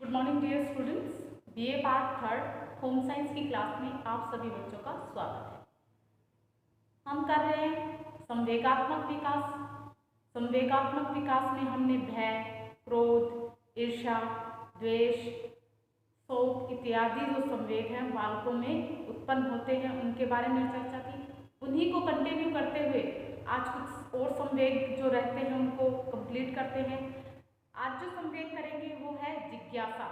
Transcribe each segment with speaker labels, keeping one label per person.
Speaker 1: Good morning dear students. BA part third home science की class में आप सभी बच्चों का स्वागत है। हम कर रहे हैं संवेगात्मक विकास। संवेगात्मक विकास में हमने भय, क्रोध, ईर्ष्या, द्वेष, शोक इत्यादि जो संवेग हैं बालकों में उत्पन्न होते हैं उनके बारे में चर्चा की। उन्हीं को कंटिन्यू करते हुए आज कुछ और संवेग जो रहते हैं उनको कंप्लीट करते हैं। आज जो संवेग करेंगे वो है जिज्ञासा।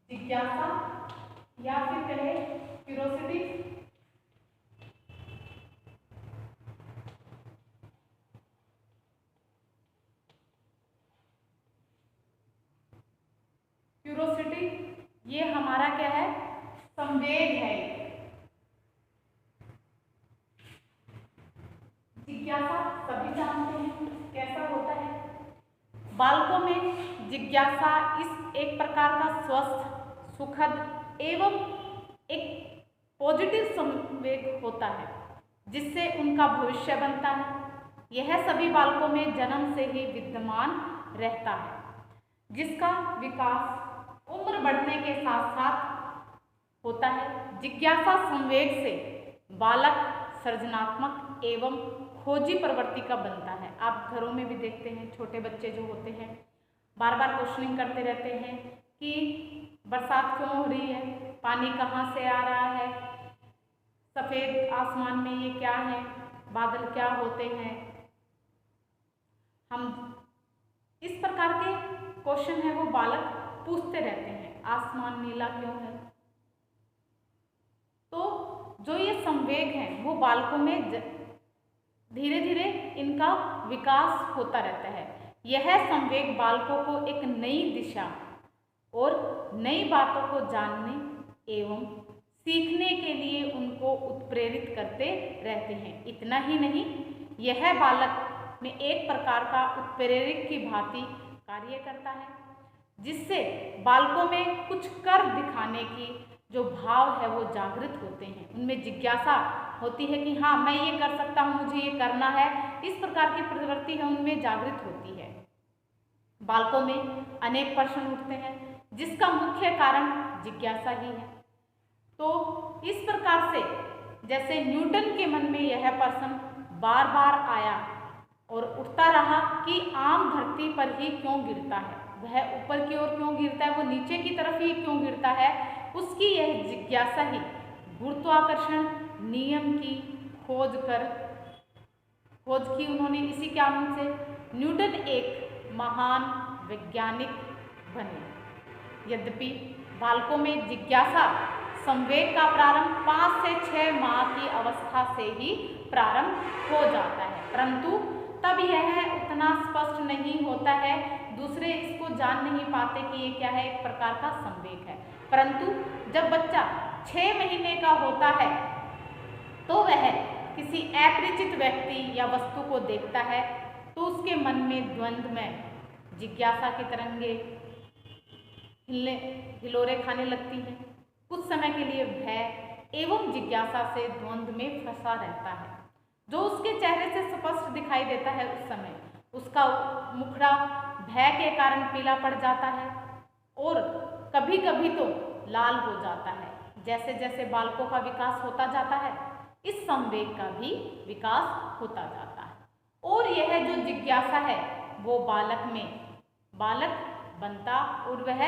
Speaker 1: जिज्ञासा या फिर कहें क्यूरोसिटी। क्यूरोसिटी ये हमारा क्या है? संवेग है। जिज्ञासा सभी जानते हैं कैसा होता है। बालकों में जिज्ञासा इस एक प्रकार का स्वस्थ, सुखद एवं एक पॉजिटिव संवेग होता है जिससे उनका भविष्य बनता है। यह सभी बालकों में जन्म से ही विद्यमान रहता है, जिसका विकास उम्र बढ़ने के साथ साथ होता है। जिज्ञासा संवेग से बालक सृजनात्मक एवं खोजी प्रवृत्ति का बनता है। आप घरों में भी देखते हैं, छोटे बच्चे जो होते हैं बार बार क्वेश्चनिंग करते रहते हैं कि बरसात क्यों हो रही है, पानी कहाँ से आ रहा है, सफ़ेद आसमान में ये क्या है, बादल क्या होते हैं। हम इस प्रकार के क्वेश्चन है वो बालक पूछते रहते हैं। आसमान नीला क्यों है? तो जो ये संवेग हैं वो बालकों में धीरे धीरे इनका विकास होता रहता है। यह संवेग बालकों को एक नई दिशा और नई बातों को जानने एवं सीखने के लिए उनको उत्प्रेरित करते रहते हैं। इतना ही नहीं, यह बालक में एक प्रकार का उत्प्रेरक की भांति कार्य करता है, जिससे बालकों में कुछ कर दिखाने की जो भाव है वो जागृत होते हैं। उनमें जिज्ञासा होती है कि हाँ मैं ये कर सकता हूँ, मुझे ये करना है। इस प्रकार की प्रवृत्ति है उनमें जागृत होती है। बालकों में अनेक प्रश्न उठते हैं जिसका मुख्य कारण जिज्ञासा ही है। तो इस प्रकार से जैसे न्यूटन के मन में यह प्रश्न बार बार आया और उठता रहा कि आम धरती पर ही क्यों गिरता है, वह ऊपर की ओर क्यों गिरता है, वो नीचे की तरफ ही क्यों गिरता है, उसकी यह जिज्ञासा ही गुरुत्वाकर्षण नियम की खोज की उन्होंने। इसी कारण से न्यूटन एक महान वैज्ञानिक बने। यद्यपि बालकों में जिज्ञासा संवेग का प्रारंभ 5 से 6 माह की अवस्था से ही प्रारंभ हो जाता है, परंतु तब यह उतना स्पष्ट नहीं होता है, दूसरे इसको जान नहीं पाते कि ये क्या है, एक प्रकार का संवेग है। परंतु जब बच्चा 6 महीने का होता है तो वह किसी अपरिचित व्यक्ति या वस्तु को देखता है तो उसके मन में द्वंद्व में जिज्ञासा की तरंगे हिलोरे खाने लगती हैं। कुछ समय के लिए भय एवं जिज्ञासा से द्वंद्व में फंसा रहता है, जो उसके चेहरे से स्पष्ट दिखाई देता है। उस समय उसका मुखड़ा भय के कारण पीला पड़ जाता है और कभी कभी तो लाल हो जाता है। जैसे जैसे बालकों का विकास होता जाता है इस संवेग का भी विकास होता जाता है और यह जो जिज्ञासा है वो बालक बनता और वह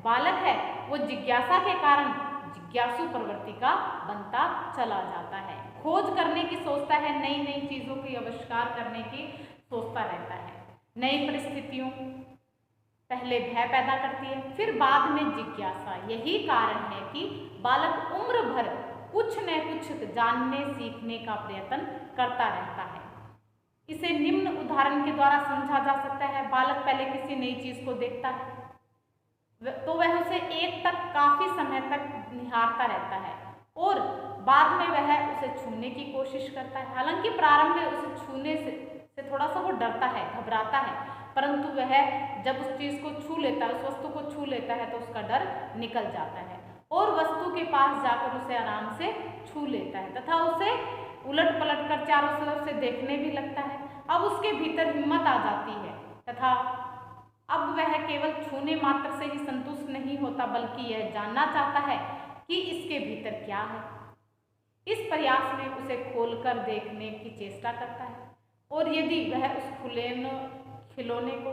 Speaker 1: बालक है वो जिज्ञासा के कारण जिज्ञासु प्रवृत्ति का बनता चला जाता है। खोज करने की सोचता है, नई नई चीज़ों की आविष्कार करने की सोचता रहता है। नई परिस्थितियों पहले भय पैदा करती है, फिर बाद में जिज्ञासा। यही कारण है कि बालक उम्र भर कुछ न कुछ जानने सीखने का प्रयत्न करता रहता है। इसे निम्न उदाहरण के द्वारा समझा जा सकता है। बालक पहले किसी नई चीज़ को देखता है तो वह उसे एक तक काफ़ी समय तक निहारता रहता है और बाद में वह उसे छूने की कोशिश करता है। हालांकि प्रारंभ में उसे छूने से थोड़ा सा वो डरता है, घबराता है, परंतु वह जब उस चीज़ को छू लेता है, उस वस्तु को छू लेता है तो उसका डर निकल जाता है और वस्तु के पास जाकर उसे आराम से छू लेता है तथा उसे उलट पलट कर चारों तरफ से देखने भी लगता है। अब उसके भीतर हिम्मत आ जाती है तथा अब वह केवल छूने मात्र से ही संतुष्ट नहीं होता, बल्कि यह जानना चाहता है कि इसके भीतर क्या है। इस प्रयास में उसे खोलकर देखने की चेष्टा करता है, और यदि वह उस खिलौने को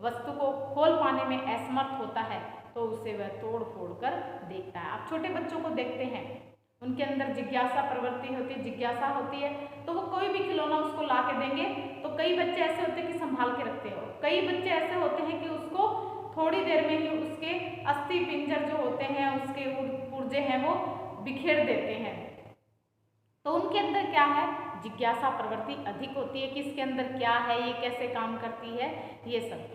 Speaker 1: वस्तु को खोल पाने में असमर्थ होता है तो उसे वह तोड़ फोड़ कर देखता है। आप छोटे बच्चों को देखते हैं, उनके अंदर जिज्ञासा प्रवृत्ति होती है, जिज्ञासा होती है, तो वो कोई भी खिलौना उसको ला के देंगे तो कई बच्चे ऐसे होते हैं कि संभाल के रखते हैं, और कई बच्चे ऐसे होते हैं कि उसको थोड़ी देर में ही उसके अस्थि पिंजर जो होते हैं, उसके पुर्जे हैं, वो बिखेर देते हैं। तो उनके अंदर क्या है, जिज्ञासा प्रवृत्ति अधिक होती है कि इसके अंदर क्या है, ये कैसे काम करती है, ये सब।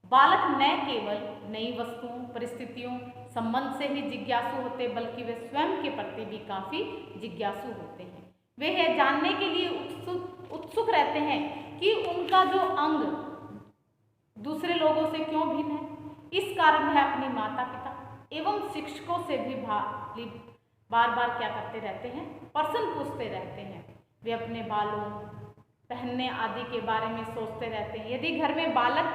Speaker 1: बालक न केवल नई वस्तुओं, परिस्थितियों, संबंध से ही जिज्ञासु होते, बल्कि वे स्वयं के प्रति भी काफी जिज्ञासु होते हैं। वे यह जानने के लिए उत्सुक रहते हैं कि उनका जो अंग दूसरे लोगों से क्यों भिन्न है। इस कारण वह अपनी माता पिता एवं शिक्षकों से भी बार बार क्या करते रहते हैं, प्रश्न पूछते रहते हैं। वे अपने बालों, पहनने आदि के बारे में सोचते रहते हैं। यदि घर में बालक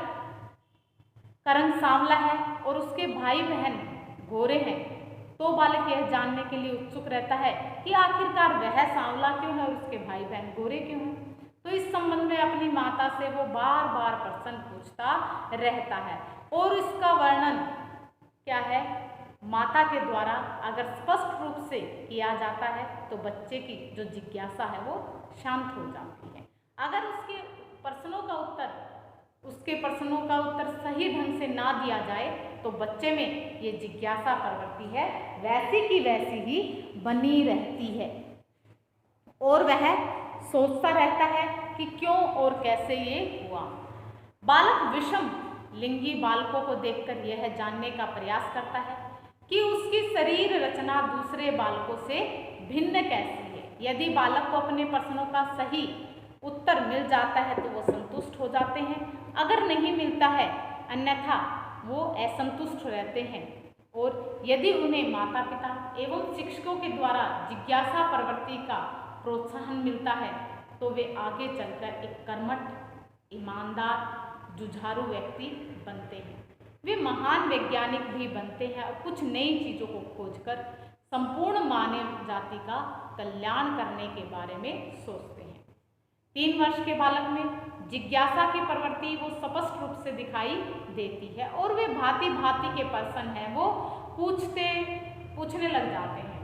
Speaker 1: का रंग सांवला है और उसके भाई बहन गोरे हैं तो बालक यह जानने के लिए उत्सुक रहता है कि आखिरकार वह सांवला क्यों है और उसके भाई बहन गोरे क्यों हैं। तो इस संबंध में अपनी माता से वो बार बार प्रश्न पूछता रहता है, और इसका वर्णन क्या है, माता के द्वारा अगर स्पष्ट रूप से किया जाता है तो बच्चे की जो जिज्ञासा है वो शांत हो जाती है। अगर उसके प्रश्नों का उत्तर सही ढंग से ना दिया जाए तो बच्चे में ये जिज्ञासा प्रवृत्ति है वैसी की वैसी ही बनी रहती है, और वह सोचता रहता है कि क्यों और कैसे ये हुआ। बालक विषम लिंगी बालकों को देखकर यह जानने का प्रयास करता है कि उसकी शरीर रचना दूसरे बालकों से भिन्न कैसी है। यदि बालक को अपने प्रश्नों का सही उत्तर मिल जाता है तो वो संतुष्ट हो जाते हैं, अगर नहीं मिलता है अन्यथा वो असंतुष्ट रहते हैं। और यदि उन्हें माता पिता एवं शिक्षकों के द्वारा जिज्ञासा प्रवृत्ति का प्रोत्साहन मिलता है तो वे आगे चलकर एक कर्मठ, ईमानदार, जुझारू व्यक्ति बनते हैं। वे महान वैज्ञानिक भी बनते हैं और कुछ नई चीज़ों को खोजकर संपूर्ण मानव जाति का कल्याण करने के बारे में सोचते हैं। 3 वर्ष के बालक में जिज्ञासा की प्रवृत्ति वो स्पष्ट रूप से दिखाई देती है, और वे भांति भांति के प्रश्न हैं वो पूछने लग जाते हैं।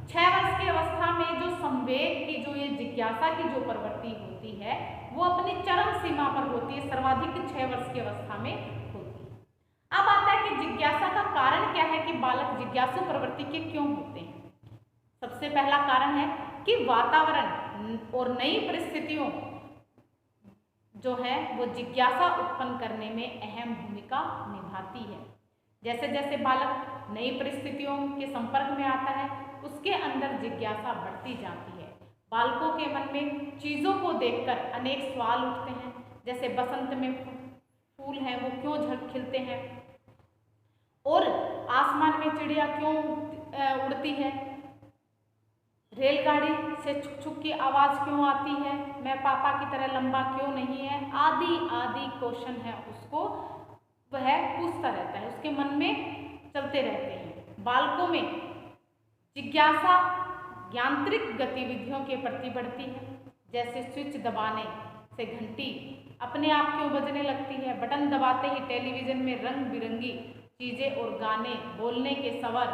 Speaker 1: 6 वर्ष की अवस्था में जो संवेग की जो ये जिज्ञासा की जो प्रवृत्ति होती है वो अपनी चरम सीमा पर होती है, सर्वाधिक 6 वर्ष की अवस्था में होती है। अब आता है कि जिज्ञासा का कारण क्या है कि बालक जिज्ञासु प्रवृत्ति के क्यों होते हैं। सबसे पहला कारण है कि वातावरण और नई परिस्थितियों जो है वो जिज्ञासा उत्पन्न करने में अहम भूमिका निभाती है। जैसे जैसे बालक नई परिस्थितियों के संपर्क में आता है उसके अंदर जिज्ञासा बढ़ती जाती है। बालकों के मन में चीज़ों को देखकर अनेक सवाल उठते हैं, जैसे बसंत में फूल हैं वो क्यों खिलते हैं, और आसमान में चिड़िया क्यों उड़ती है, रेलगाड़ी से छुक छुक की आवाज़ क्यों आती है, मैं पापा की तरह लंबा क्यों नहीं है, आदि आदि क्वेश्चन है उसको वह पूछता रहता है, उसके मन में चलते रहते हैं। बालकों में जिज्ञासा यांत्रिक गतिविधियों के प्रति बढ़ती है, जैसे स्विच दबाने से घंटी अपने आप क्यों बजने लगती है, बटन दबाते ही टेलीविज़न में रंग बिरंगी चीज़ें और गाने, बोलने के स्वर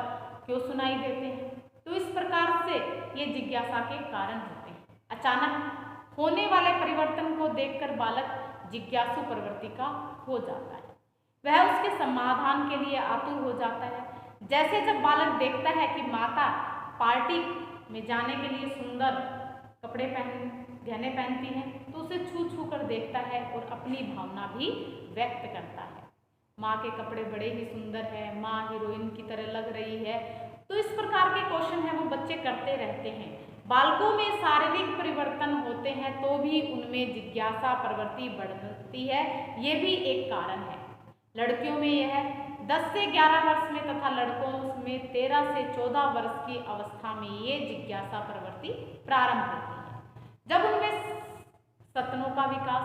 Speaker 1: क्यों सुनाई देते हैं। तो इस प्रकार से ये जिज्ञासा के कारण होते हैं। अचानक होने वाले परिवर्तन को देखकर बालक जिज्ञासु प्रवृत्ति का हो जाता है, वह उसके समाधान के लिए आतुर हो जाता है। जैसे जब बालक देखता है कि माता पार्टी में जाने के लिए सुंदर कपड़े गहने पहनती हैं तो उसे छू छू कर देखता है और अपनी भावना भी व्यक्त करता है। माँ के कपड़े बड़े ही सुंदर हैं, माँ हीरोइन की तरह लग रही है। तो इस प्रकार के क्वेश्चन हैं वो बच्चे करते रहते हैं। बालकों में शारीरिक परिवर्तन होते हैं तो भी उनमें जिज्ञासा प्रवृत्ति बढ़ती है, ये भी एक कारण है। लड़कियों में यह 10 से 11 वर्ष में तथा लड़कों में 13 से 14 वर्ष की अवस्था में ये जिज्ञासा प्रवृत्ति प्रारंभ होती है। जब उनमें सतनों का विकास,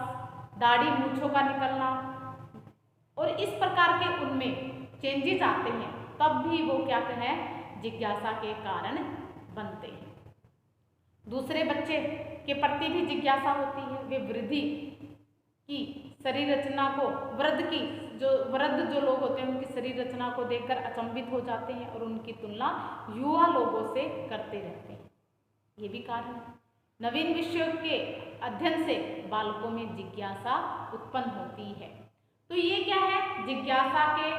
Speaker 1: दाढ़ी मूंछों का निकलना और इस प्रकार के उनमें चेंजेस आते हैं, तब भी वो क्या कहें, जिज्ञासा के कारण बनते हैं। दूसरे बच्चे के प्रति भी जिज्ञासा होती है। वे वृद्धि की शरीर रचना को, वृद्ध जो लोग होते हैं उनकी शरीर रचना को देखकर अचंभित हो जाते हैं और उनकी तुलना युवा लोगों से करते रहते हैं। ये भी कारण है। नवीन विषयों के अध्ययन से बालकों में जिज्ञासा उत्पन्न होती है। तो ये क्या है, जिज्ञासा के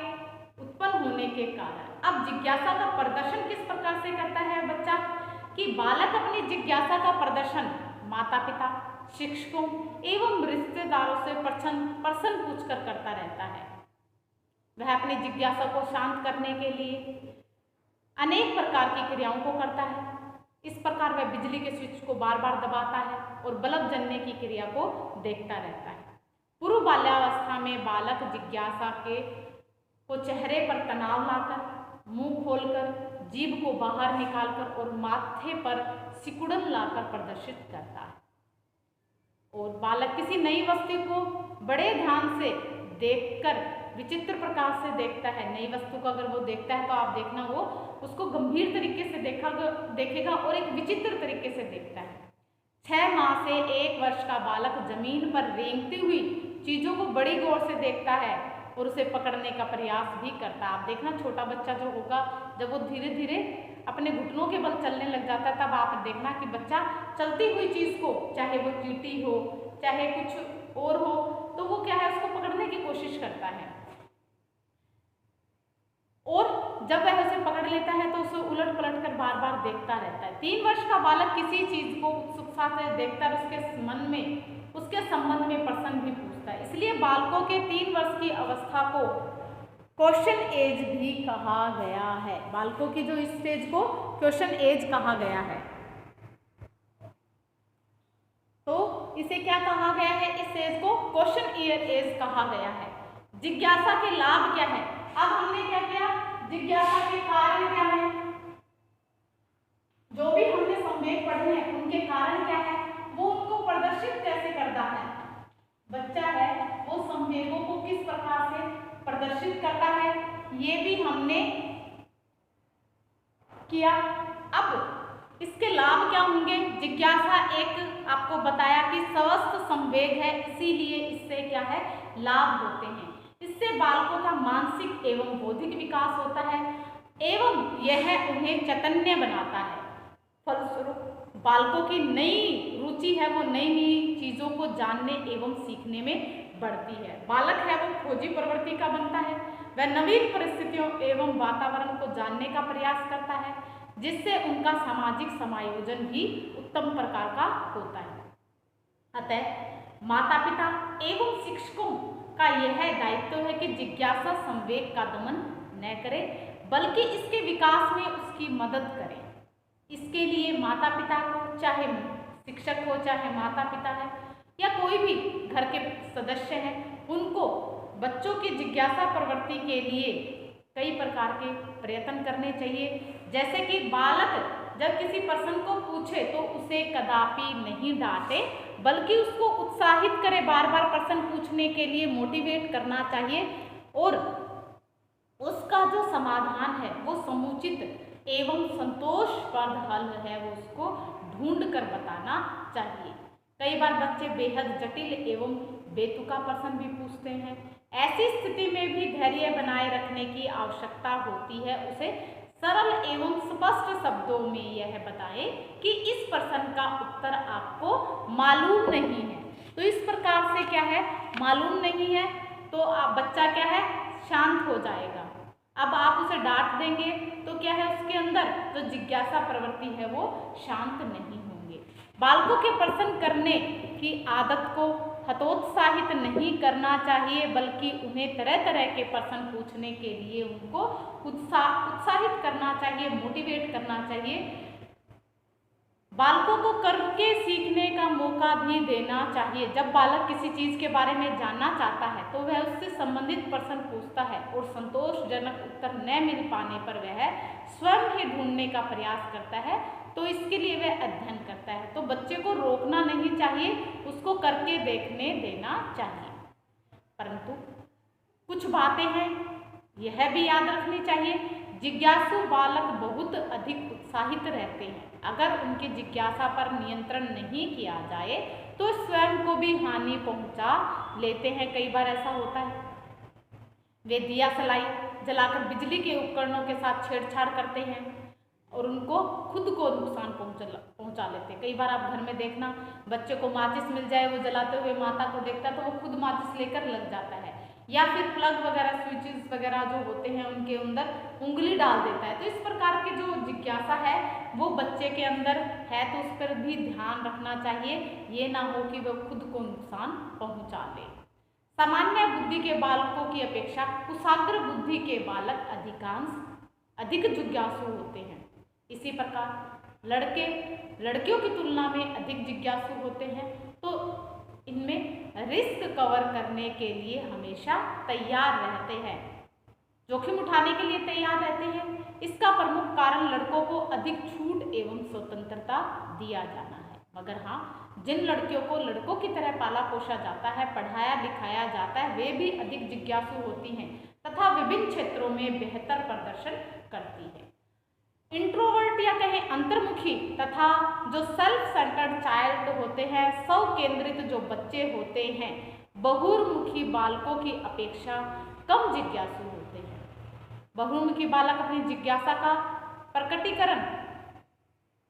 Speaker 1: उत्पन्न होने के कारण। अब जिज्ञासा का प्रदर्शन किस प्रकार से करता है बच्चा, कि बालक अपनी जिज्ञासा का प्रदर्शन माता पिता, शिक्षकों एवं रिश्तेदारों से प्रश्न पूछकर करता रहता है। वह अपनी जिज्ञासा को शांत करने के लिए अनेक प्रकार की क्रियाओं को करता है। इस प्रकार वह बिजली के स्विच को बार बार दबाता है और बल्ब जलने की क्रिया को देखता रहता है। पूर्व बाल्यावस्था में बालक जिज्ञासा को चेहरे पर तनाव लाकर, मुंह खोलकर, जीभ को बाहर निकालकर और माथे पर सिकुड़न लाकर प्रदर्शित करता है। और बालक किसी नई वस्तु को बड़े ध्यान से देखकर विचित्र प्रकार से देखता है। नई वस्तु को अगर वो देखता है तो आप देखना वो उसको गंभीर तरीके से देखेगा और एक विचित्र तरीके से देखता है। 6 माह से 1 वर्ष का बालक जमीन पर रेंगती हुई चीजों को बड़ी गौर से देखता है और उसे पकड़ने का प्रयास भी करता है। आप देखना छोटा बच्चा जो होगा, जब वो धीरे धीरे अपने घुटनों के बल चलने लग जाता है, तब आप देखना कि बच्चा चलती हुई चीज को, चाहे वो चींटी हो चाहे कुछ और हो, तो वो क्या है, उसको पकड़ने की कोशिश करता है। और जब वह उसे पकड़ लेता है तो उसे उलट पलट कर बार बार देखता रहता है। 3 वर्ष का बालक किसी चीज को उत्सुकता से देखता है, उसके मन में उसके संबंध में प्रश्न भी पूछता है। इसलिए बालकों के 3 वर्ष की अवस्था को क्वेश्चन एज भी कहा गया है। बालकों की जो स्टेज को क्वेश्चन एज कहा गया है। तो इसे क्या कहा गया है, इस एज को क्वेश्चन एज कहा गया है। जिज्ञासा के लाभ क्या है, अब हमने क्या किया, जिज्ञासा के कारण क्या है, जो भी हमने संवेग पढ़े हैं उनके कारण क्या है, वो उनको प्रदर्शित कैसे करता है। बच्चा है वो संवेगों को किस प्रकार से प्रदर्शित करता है, ये भी हमने किया। अब इसके लाभ क्या होंगे, जिज्ञासा एक आपको बताया कि स्वस्थ संवेग है, इसीलिए इससे क्या है, लाभ होते हैं। इससे बालकों का मानसिक एवं बौद्धिक विकास होता है एवं यह उन्हें चैतन्य बनाता है। फलस्वरूप बालकों की नई रुचि है, वो नई नई चीजों को जानने एवं सीखने में बढ़ती है। बालक है वो खोजी प्रवृत्ति का बनता है, वह नवीन परिस्थितियों एवं वातावरण को जानने का प्रयास करता है, जिससे उनका सामाजिक समायोजन भी उत्तम प्रकार का होता है। अतः माता पिता एवं शिक्षकों का यह दायित्व है कि जिज्ञासा संवेग का दमन न करे, बल्कि इसके विकास में उसकी मदद करें। इसके लिए माता पिता को, चाहे शिक्षक हो चाहे माता पिता है या कोई भी घर के सदस्य हैं, उनको बच्चों की जिज्ञासा प्रवृत्ति के लिए कई प्रकार के प्रयत्न करने चाहिए। जैसे कि बालक जब किसी प्रश्न को पूछे तो उसे कदापि नहीं डांटे, बल्कि उसको उत्साहित करे, बार बार प्रश्न पूछने के लिए मोटिवेट करना चाहिए और उसका जो समाधान है वो समुचित एवं संतोषप्रद हल है वो उसको ढूंढ कर बताना चाहिए। कई बार बच्चे बेहद जटिल एवं बेतुका प्रश्न भी पूछते हैं। ऐसी स्थिति में भी धैर्य बनाए रखने की आवश्यकता होती है। उसे सरल एवं स्पष्ट शब्दों में यह बताएं कि इस प्रश्न का उत्तर आपको मालूम नहीं है। तो इस प्रकार से क्या है, मालूम नहीं है तो आप बच्चा क्या है, शांत हो जाएगा। अब आप उसे डांट देंगे तो क्या है, उसके अंदर जो जिज्ञासा प्रवृत्ति है वो शांत नहीं होंगे। बालकों के प्रश्न करने की आदत को हतोत्साहित नहीं करना चाहिए, बल्कि उन्हें तरह तरह के प्रश्न पूछने के लिए उनको उत्साहित करना चाहिए, मोटिवेट करना चाहिए। बालकों को करके सीखने का मौका भी देना चाहिए। जब बालक किसी चीज़ के बारे में जानना चाहता है तो वह उससे संबंधित प्रश्न पूछता है और संतोषजनक उत्तर न मिल पाने पर वह स्वयं ही ढूंढने का प्रयास करता है तो इसके लिए वह अध्ययन करता है। तो बच्चे को रोकना नहीं चाहिए, उसको करके देखने देना चाहिए। परंतु कुछ बातें हैं यह भी याद रखनी चाहिए, जिज्ञासु बालक बहुत अधिक उत्साहित रहते हैं। अगर उनकी जिज्ञासा पर नियंत्रण नहीं किया जाए तो स्वयं को भी हानि पहुंचा लेते हैं। कई बार ऐसा होता है वे दिया सलाई जलाकर बिजली के उपकरणों के साथ छेड़छाड़ करते हैं और उनको खुद को नुकसान पहुंचा लेते हैं। कई बार आप घर में देखना, बच्चे को माचिस मिल जाए, वो जलाते हुए माता को देखता है तो वो खुद माचिस लेकर लग जाता है, या फिर प्लग वगैरह स्विचेस वगैरह जो होते हैं उनके अंदर उंगली डाल देता है। तो इस प्रकार की जो जिज्ञासा है वो बच्चे के अंदर है, तो उस पर भी ध्यान रखना चाहिए, ये ना हो कि वह खुद को नुकसान पहुंचा ले। सामान्य बुद्धि के बालकों की अपेक्षा कुशाग्र बुद्धि के बालक अधिक जिज्ञासु होते हैं। इसी प्रकार लड़कियों की तुलना में अधिक जिज्ञासु होते हैं, तो इनमें रिस्क कवर करने के लिए हमेशा तैयार रहते हैं, जोखिम उठाने के लिए तैयार रहते हैं। इसका प्रमुख कारण लड़कों को अधिक छूट एवं स्वतंत्रता दिया जाना है। मगर हाँ, जिन लड़कियों को लड़कों की तरह पाला पोसा जाता है, पढ़ाया लिखाया जाता है, वे भी अधिक जिज्ञासु होती हैं तथा विभिन्न क्षेत्रों में बेहतर प्रदर्शन करती है। इंट्रोवर्ट या कहें अंतर्मुखी तथा जो सेल्फ सेंटर्ड चाइल्ड होते हैं, स्व केंद्रित जो बच्चे होते हैं, बहुमुखी बालकों की अपेक्षा कम जिज्ञासु होते हैं। बहुमुखी बालक अपनी जिज्ञासा का प्रकटीकरण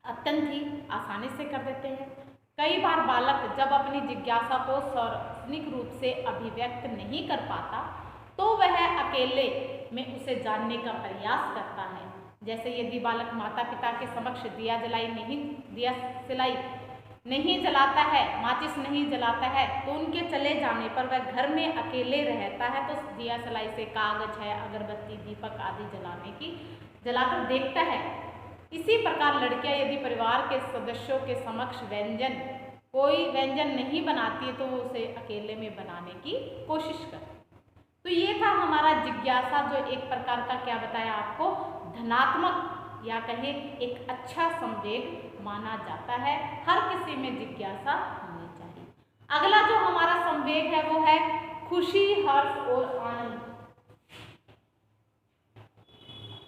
Speaker 1: अत्यंत ही आसानी से कर देते हैं। कई बार बालक जब अपनी जिज्ञासा को सार्वजनिक रूप से अभिव्यक्त नहीं कर पाता तो वह अकेले में उसे जानने का प्रयास करता है। जैसे यदि बालक माता पिता के समक्ष दिया सिलाई नहीं जलाता है, माचिस नहीं जलाता है, तो उनके चले जाने पर वह घर में अकेले रहता है तो दिया सलाई से कागज है, अगरबत्ती, दीपक आदि जलाकर देखता है। इसी प्रकार लड़कियां यदि परिवार के सदस्यों के समक्ष कोई व्यंजन नहीं बनाती है तो वो उसे अकेले में बनाने की कोशिश करती। तो ये था हमारा जिज्ञासा, जो एक प्रकार का क्या बताया आपको, धनात्मक या कहें एक अच्छा संवेग माना जाता है। हर किसी में जिज्ञासा होनी चाहिए। अगला जो हमारा संवेग है वो है खुशी, हर्ष और आनंद।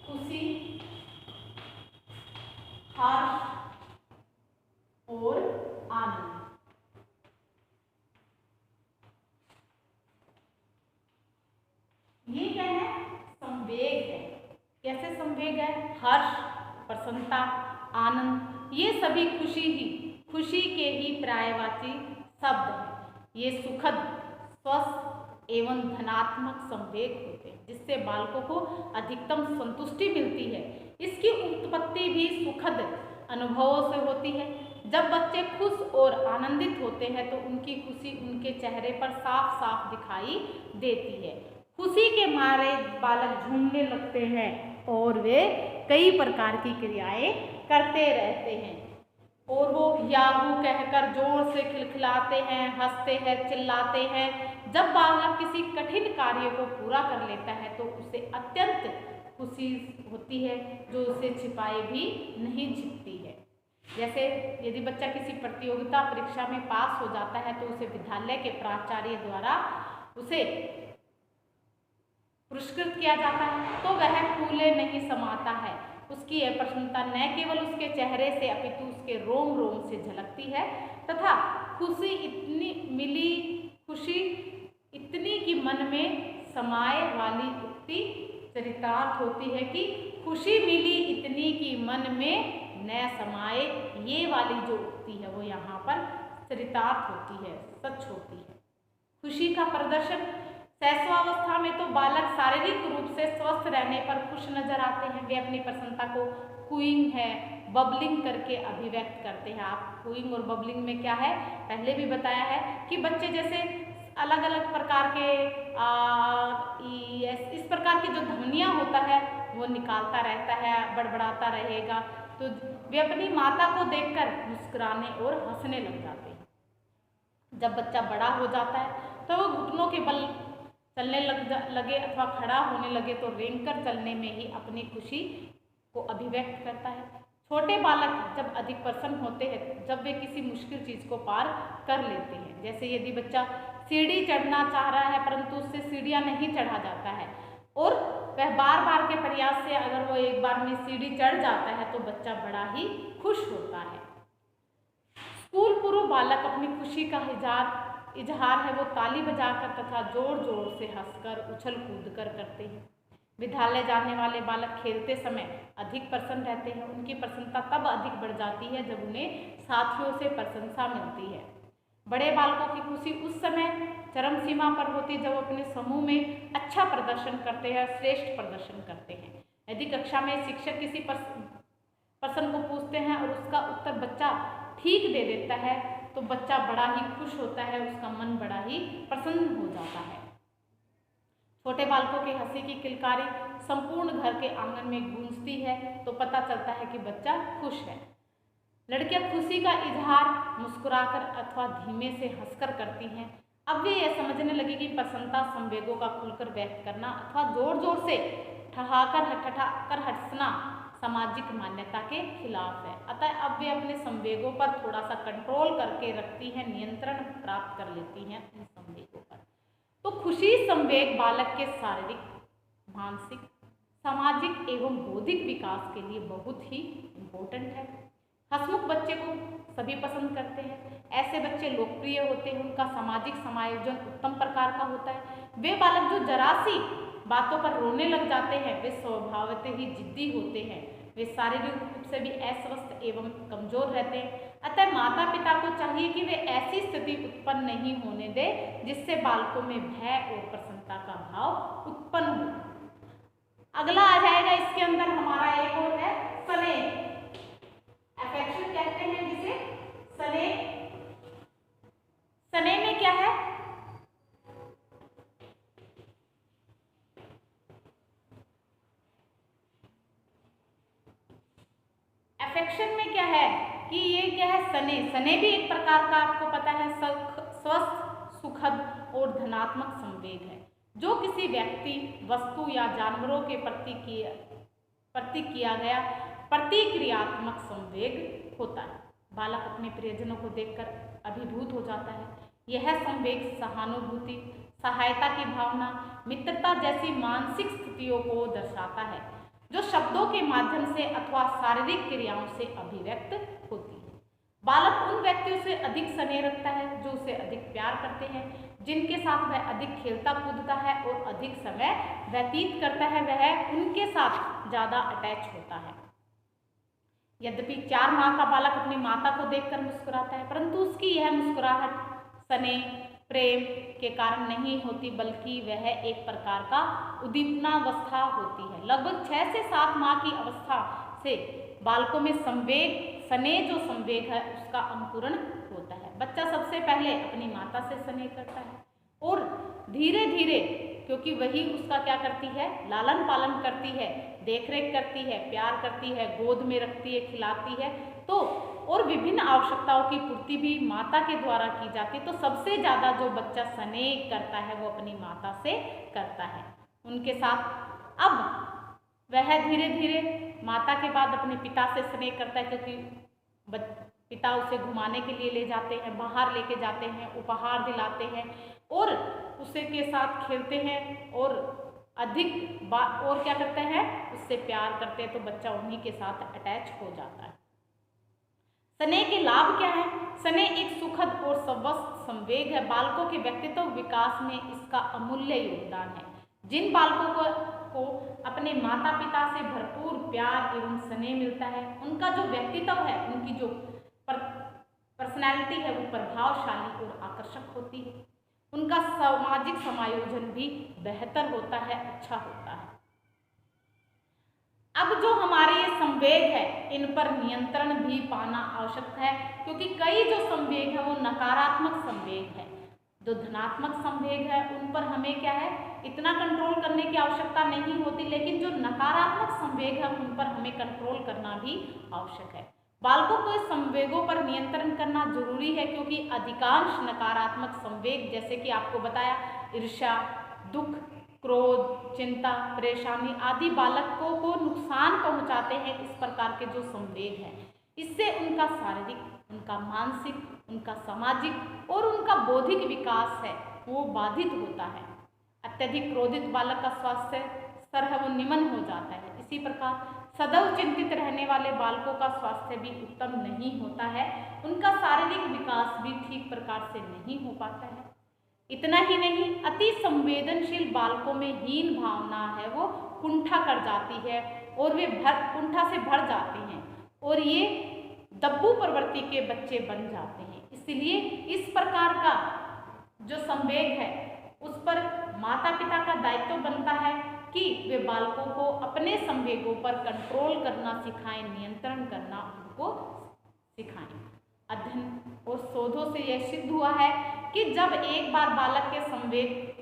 Speaker 1: खुशी, हर्ष और आनंद। ये क्या है, संवेग है। कैसे संवेग है, हर्ष, प्रसन्नता, आनंद, ये सभी खुशी के ही पर्यायवाची शब्द हैं। ये सुखद, स्वस्थ एवं धनात्मक संवेग होते हैं जिससे बालकों को अधिकतम संतुष्टि मिलती है। इसकी उत्पत्ति भी सुखद अनुभवों से होती है। जब बच्चे खुश और आनंदित होते हैं तो उनकी खुशी उनके चेहरे पर साफ साफ दिखाई देती है। खुशी के मारे बालक झूमने लगते हैं और वे कई प्रकार की क्रियाएं करते रहते हैं और वो याहू कहकर जोर से खिलखिलाते हैं, हंसते हैं, चिल्लाते हैं। जब बालक किसी कठिन कार्य को पूरा कर लेता है तो उसे अत्यंत खुशी होती है जो उसे छिपाए भी नहीं छिपती है। जैसे यदि बच्चा किसी प्रतियोगिता परीक्षा में पास हो जाता है तो उसे विद्यालय के प्राचार्य द्वारा उसे पुरस्कृत किया जाता है तो वह फूले नहीं समाता है। उसकी यह प्रसन्नता न केवल उसके चेहरे से अपितु उसके रोम रोम से झलकती है तथा खुशी इतनी कि मन में समाए वाली उक्ति चरितार्थ होती है कि खुशी मिली इतनी कि मन में न समाए, ये वाली जो उक्ति है वो यहाँ पर चरितार्थ होती है, सच होती है। खुशी का प्रदर्शन शैशवावस्था में तो बालक शारीरिक रूप से स्वस्थ रहने पर खुश नजर आते हैं। वे अपनी प्रसन्नता को कूइंग है, बबलिंग करके अभिव्यक्त करते हैं। आप कूइंग और बबलिंग में क्या है पहले भी बताया है कि बच्चे जैसे अलग अलग प्रकार के इस प्रकार की जो ध्वनियाँ होता है वो निकालता रहता है, बड़बड़ाता रहेगा, तो वे अपनी माता को देखकर मुस्कुराने और हंसने लग जाते हैं। जब बच्चा बड़ा हो जाता है तो वो घुटनों के बल चलने लगे अथवा खड़ा होने लगे तो रेंगकर चलने में ही अपनी खुशी को अभिव्यक्त करता है। छोटे बालक जब अधिक प्रसन्न होते हैं जब वे किसी मुश्किल चीज़ को पार कर लेते हैं। जैसे यदि बच्चा सीढ़ी चढ़ना चाह रहा है परंतु उससे सीढ़ियाँ नहीं चढ़ा जाता है और वह बार बार के प्रयास से अगर वो एक बार में सीढ़ी चढ़ जाता है तो बच्चा बड़ा ही खुश होता है। स्कूल पूर्व बालक अपनी खुशी का इजहार है वो ताली बजाकर तथा जोर जोर से हंसकर उछल कूद कर करते हैं। विद्यालय जाने वाले बालक खेलते समय अधिक प्रसन्न रहते हैं। उनकी प्रसन्नता तब अधिक बढ़ जाती है जब उन्हें साथियों से प्रशंसा मिलती है। बड़े बालकों की खुशी उस समय चरम सीमा पर होती है जब अपने समूह में अच्छा प्रदर्शन करते हैं, श्रेष्ठ प्रदर्शन करते हैं। यदि कक्षा में शिक्षक किसी प्रश्न को पूछते हैं और उसका उत्तर बच्चा ठीक दे देता है तो बच्चा बड़ा ही खुश होता है, उसका मन बड़ा ही प्रसन्न हो जाता है। छोटे बालकों की हंसी की किलकारी संपूर्ण घर के आंगन में गूंजती है तो पता चलता है कि बच्चा खुश है। लड़कियां खुशी का इजहार मुस्कुराकर अथवा धीमे से हंसकर करती हैं। अब वे यह समझने लगी कि प्रसन्नता संवेगों का खुलकर व्यक्त करना अथवा जोर जोर से ठठाकर हंसना सामाजिक मान्यता के खिलाफ है। अतः अब वे अपने संवेगों पर थोड़ा सा कंट्रोल करके रखती हैं, नियंत्रण प्राप्त कर लेती हैं इन संवेगों पर। तो खुशी संवेग बालक के शारीरिक, मानसिक, सामाजिक एवं बौद्धिक विकास के लिए बहुत ही इम्पोर्टेंट है। हंसमुख बच्चे को सभी पसंद करते हैं। ऐसे बच्चे लोकप्रिय होते हैं, उनका सामाजिक समायोजन उत्तम प्रकार का होता है। वे बालक जो जरा सी बातों पर रोने लग जाते हैं वे स्वभावतः ही जिद्दी होते हैं। वे शारीरिक रूप से भी अस्वस्थ एवं कमजोर रहते हैं। अतः माता पिता को चाहिए कि वे ऐसी स्थिति उत्पन्न नहीं होने दें जिससे बालकों में भय और प्रसन्नता का भाव उत्पन्न हो। अगला आ जाएगा इसके अंदर हमारा एक और है स्नेह। अफेक्शन कहते हैं जिसे स्नेह। स्नेह में क्या है? अफेक्शन में क्या है कि ये क्या है? स्नेह। स्नेह भी एक प्रकार का आपको पता है स्वस्थ, सुखद और धनात्मक संवेग है जो किसी व्यक्ति, वस्तु या जानवरों के प्रति किया गया प्रतिक्रियात्मक संवेग होता है। बालक अपने प्रियजनों को देखकर अभिभूत हो जाता है। यह संवेग सहानुभूति, सहायता की भावना, मित्रता जैसी मानसिक स्थितियों को दर्शाता है जो शब्दों के माध्यम से अथवा शारीरिक क्रियाओं से अभिव्यक्त होती है। बालक उन व्यक्तियों से अधिक स्नेह रखता है जो उसे अधिक प्यार करते हैं, जिनके साथ वह अधिक खेलता कूदता है और अधिक समय व्यतीत करता है। वह उनके साथ ज़्यादा अटैच होता है। यद्यपि 4 माह का बालक अपनी माता को देखकर मुस्कुराता है परंतु उसकी यह मुस्कुराहट स्नेह, प्रेम के कारण नहीं होती बल्कि वह एक प्रकार का उद्दीपनावस्था होती है। लगभग 6 से 7 माह की अवस्था से बालकों में स्नेह जो संवेग है उसका अंकुरण होता है। बच्चा सबसे पहले अपनी माता से स्नेह करता है और धीरे धीरे, क्योंकि वही उसका क्या करती है, लालन पालन करती है, देखरेख करती है, प्यार करती है, गोद में रखती है, खिलाती है, तो और विभिन्न आवश्यकताओं की पूर्ति भी माता के द्वारा की जाती है। तो सबसे ज़्यादा जो बच्चा स्नेह करता है वो अपनी माता से करता है, उनके साथ। अब वह धीरे धीरे माता के बाद अपने पिता से स्नेह करता है, क्योंकि पिता उसे घुमाने के लिए ले जाते हैं, बाहर लेके जाते हैं, उपहार दिलाते हैं और उसे के साथ खेलते हैं और अधिक और क्या करते हैं, उससे प्यार करते हैं, तो बच्चा उन्हीं के साथ अटैच हो जाता है। स्नेह के लाभ क्या है? स्नेह एक सुखद और स्वस्थ संवेग है। बालकों के व्यक्तित्व विकास में इसका अमूल्य योगदान है। जिन बालकों को अपने माता पिता से भरपूर प्यार एवं स्नेह मिलता है उनका जो व्यक्तित्व है, उनकी जो पर्सनैलिटी है वो प्रभावशाली और आकर्षक होती है। उनका सामाजिक समायोजन भी बेहतर होता है, अच्छा होता है। अब जो हमारे ये संवेग है इन पर नियंत्रण भी पाना आवश्यक है, क्योंकि कई जो संवेग है वो नकारात्मक संवेग है। जो धनात्मक संवेग है उन पर हमें क्या है, इतना कंट्रोल करने की आवश्यकता नहीं होती, लेकिन जो नकारात्मक संवेग है उन पर हमें कंट्रोल करना भी आवश्यक है। बालकों को इस संवेगों पर नियंत्रण करना जरूरी है, क्योंकि अधिकांश नकारात्मक संवेग, जैसे कि आपको बताया, ईर्ष्या, दुख, क्रोध, चिंता, परेशानी आदि बालकों को नुकसान पहुंचाते हैं। इस प्रकार के जो संवेग हैं, इससे उनका शारीरिक, उनका मानसिक, उनका सामाजिक और उनका बौद्धिक विकास है वो बाधित होता है। अत्यधिक क्रोधित बालक का स्वास्थ्य स्तर है वो निम्न हो जाता है। इसी प्रकार सदैव चिंतित रहने वाले बालकों का स्वास्थ्य भी उत्तम नहीं होता है, उनका शारीरिक विकास भी ठीक प्रकार से नहीं हो पाता है। इतना ही नहीं, अति संवेदनशील बालकों में हीन भावना है वो कुंठा कर जाती है और वे कुंठा से भर जाते हैं और ये दब्बू प्रवृत्ति के बच्चे बन जाते हैं। इसलिए इस प्रकार का जो संवेग है उस पर माता पिता का दायित्व बनता है कि वे बालकों को अपने संवेगों पर कंट्रोल करना सिखाएं, नियंत्रण करना उनको सिखाएं। अध्ययन और शोधों से यह सिद्ध हुआ है कि जब एक बार बालक के संवेगात्मक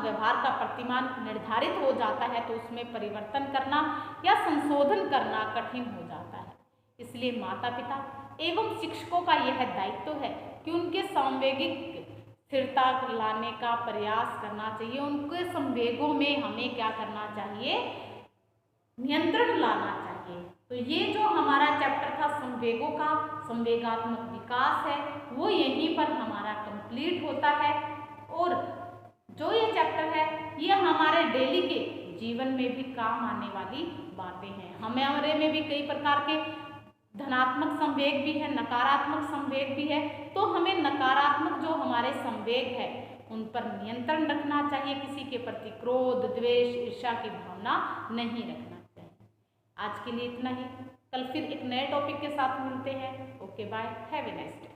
Speaker 1: व्यवहार का प्रतिमान निर्धारित हो जाता है तो उसमें परिवर्तन करना या संशोधन करना कठिन हो जाता है। इसलिए माता पिता एवं शिक्षकों का यह दायित्व है कि उनके सांवेगिक स्थिरता लाने का प्रयास करना चाहिए। उनके संवेगों में हमें क्या करना चाहिए, नियंत्रण लाना चाहिए। तो ये जो हमारा चैप्टर था संवेगों का, संवेगात्मक विकास है, वो यहीं पर हमारा कंप्लीट होता है। और जो ये चैप्टर है ये हमारे डेली के जीवन में भी काम आने वाली बातें हैं। हमारे में भी कई प्रकार के धनात्मक संवेग भी है, नकारात्मक संवेग भी है, तो हमें नकारात्मक जो हमारे संवेग है उन पर नियंत्रण रखना चाहिए। किसी के प्रति क्रोध, द्वेष, ईर्ष्या की भावना नहीं रखना चाहिए। आज के लिए इतना ही, कल फिर एक नए टॉपिक के साथ मिलते हैं। Okay bye, have a nice day.